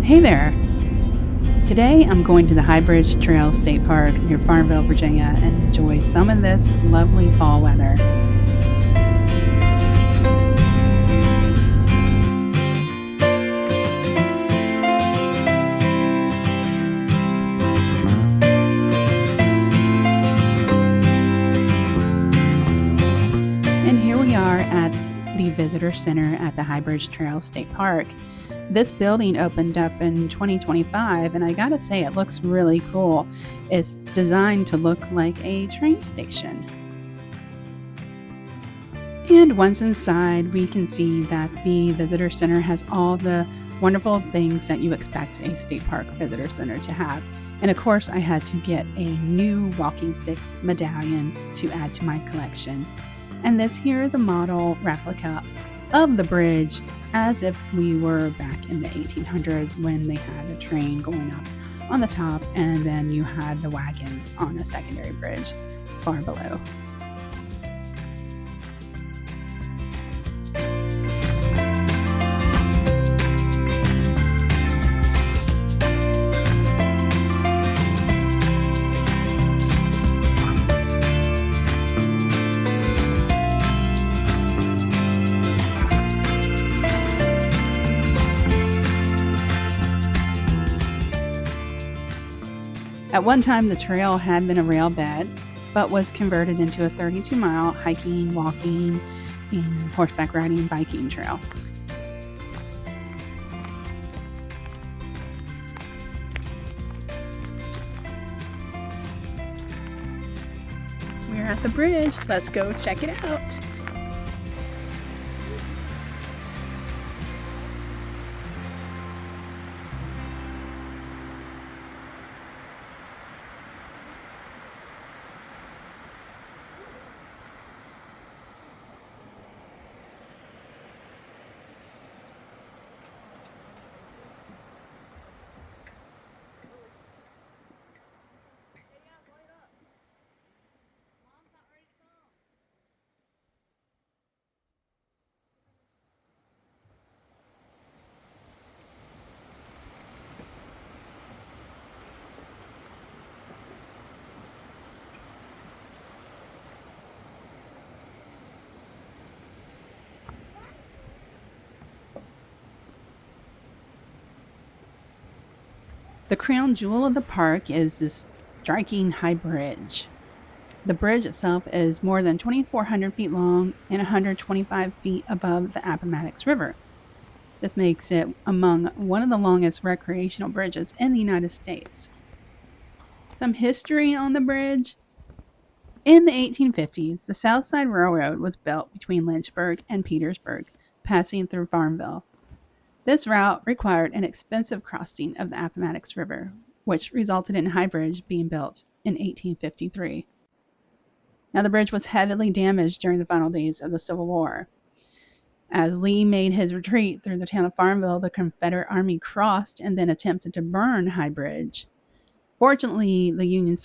Hey there! Today I'm going to the High Bridge Trail State Park near Farmville, Virginia, and enjoy some of this lovely fall weather. And here we are at the Visitor Center at the High Bridge Trail State Park. This building opened up in 2025, and I gotta say, it looks really cool. It's designed to look like a train station. And once inside, we can see that the visitor center has all the wonderful things that you expect a state park visitor center to have. And of course, I had to get a new walking stick medallion to add to my collection. And this here is the model replica of the bridge as if we were back in the 1800s when they had a train going up on the top and then you had the wagons on a secondary bridge far below. At one time, the trail had been a rail bed, but was converted into a 32-mile hiking, walking, and horseback riding and biking trail. We're at the bridge. Let's go check it out. The crown jewel of the park is this striking high bridge. The bridge itself is more than 2,400 feet long and 125 feet above the Appomattox River. This makes it among one of the longest recreational bridges in the United States. Some history on the bridge. In the 1850s, the South Side Railroad was built between Lynchburg and Petersburg, passing through Farmville. This route required an expensive crossing of the Appomattox River, which resulted in High Bridge being built in 1853. Now, the bridge was heavily damaged during the final days of the Civil War. As Lee made his retreat through the town of Farmville, the Confederate Army crossed and then attempted to burn High Bridge. Fortunately, the Union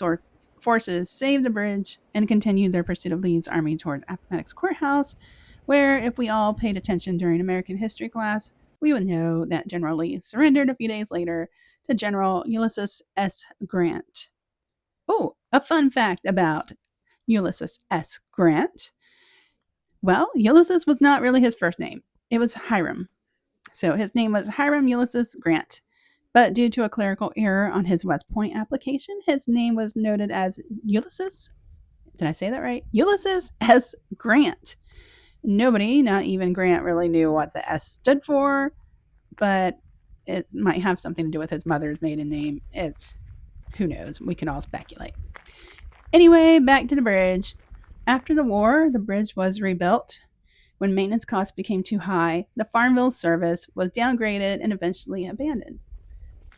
forces saved the bridge and continued their pursuit of Lee's army toward Appomattox Courthouse, where, if we all paid attention during American history class, we would know that General Lee surrendered a few days later to General Ulysses S. Grant. Oh, a fun fact about Ulysses S. Grant. Well, Ulysses was not really his first name. It was Hiram. So his name was Hiram Ulysses Grant. But due to a clerical error on his West Point application, his name was noted as Ulysses. Did I say that right? Ulysses S. Grant. Nobody, not even Grant, really knew what the S stood for, but it might have something to do with his mother's maiden name. Who knows? We can all speculate. Anyway, back to the bridge. After the war, the bridge was rebuilt. When maintenance costs became too high, the Farmville service was downgraded and eventually abandoned.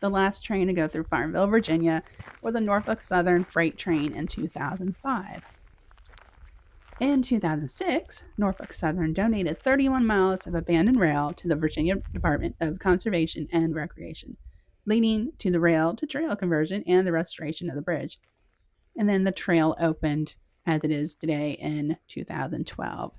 The last train to go through Farmville, Virginia, was the Norfolk Southern freight train in 2005. In 2006, Norfolk Southern donated 31 miles of abandoned rail to the Virginia Department of Conservation and Recreation, leading to the rail-to-trail conversion and the restoration of the bridge. And then the trail opened as it is today in 2012.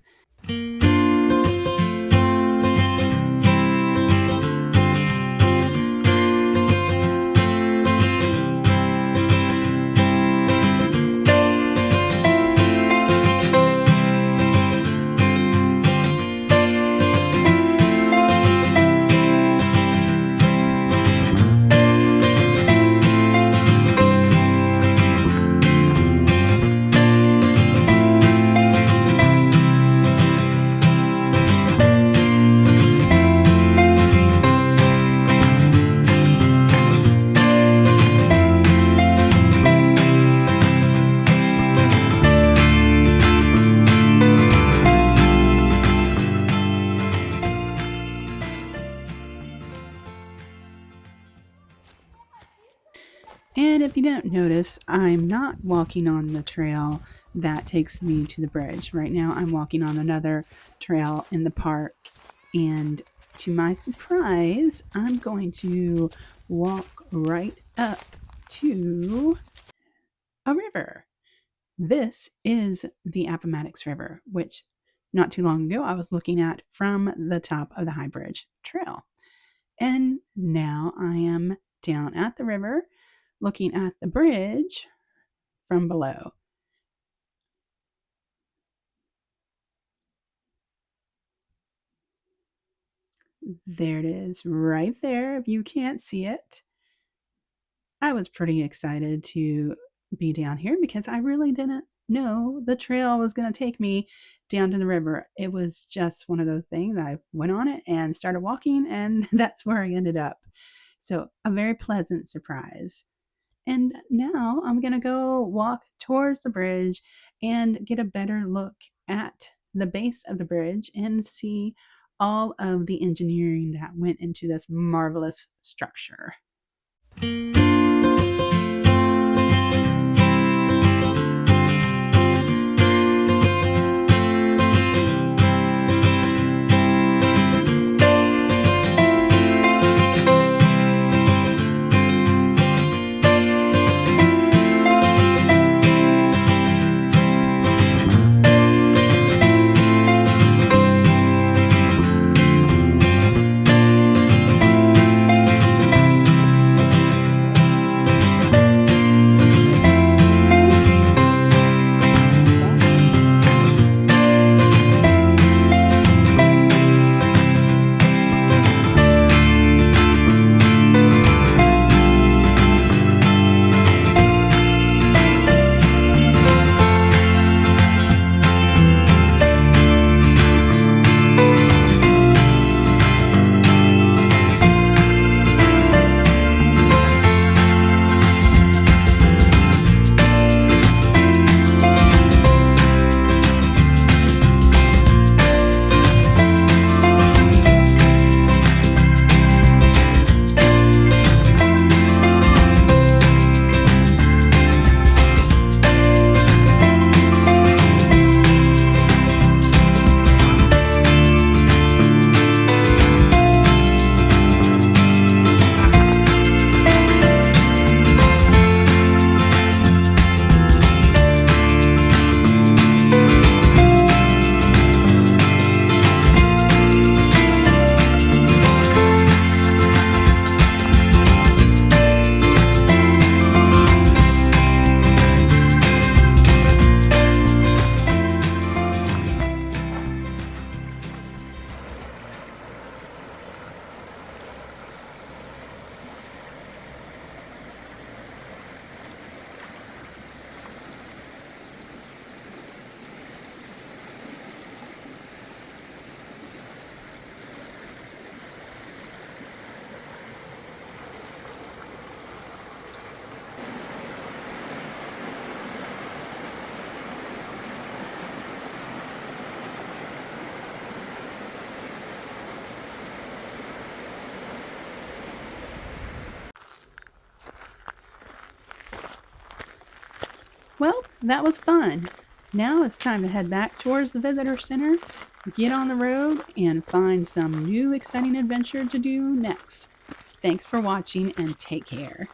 And if you didn't notice, I'm not walking on the trail that takes me to the bridge. Right now, I'm walking on another trail in the park. And to my surprise, I'm going to walk right up to a river. This is the Appomattox River, which not too long ago I was looking at from the top of the High Bridge Trail. And now I am down at the river looking at the bridge from below. There it is, right there, if you can't see it. I was pretty excited to be down here because I really didn't know the trail was going to take me down to the river. It was just one of those things. I went on it and started walking, and that's where I ended up. So, a very pleasant surprise. And now I'm going to go walk towards the bridge and get a better look at the base of the bridge and see all of the engineering that went into this marvelous structure. Well, that was fun. Now it's time to head back towards the visitor center, get on the road, and find some new exciting adventure to do next. Thanks for watching and take care.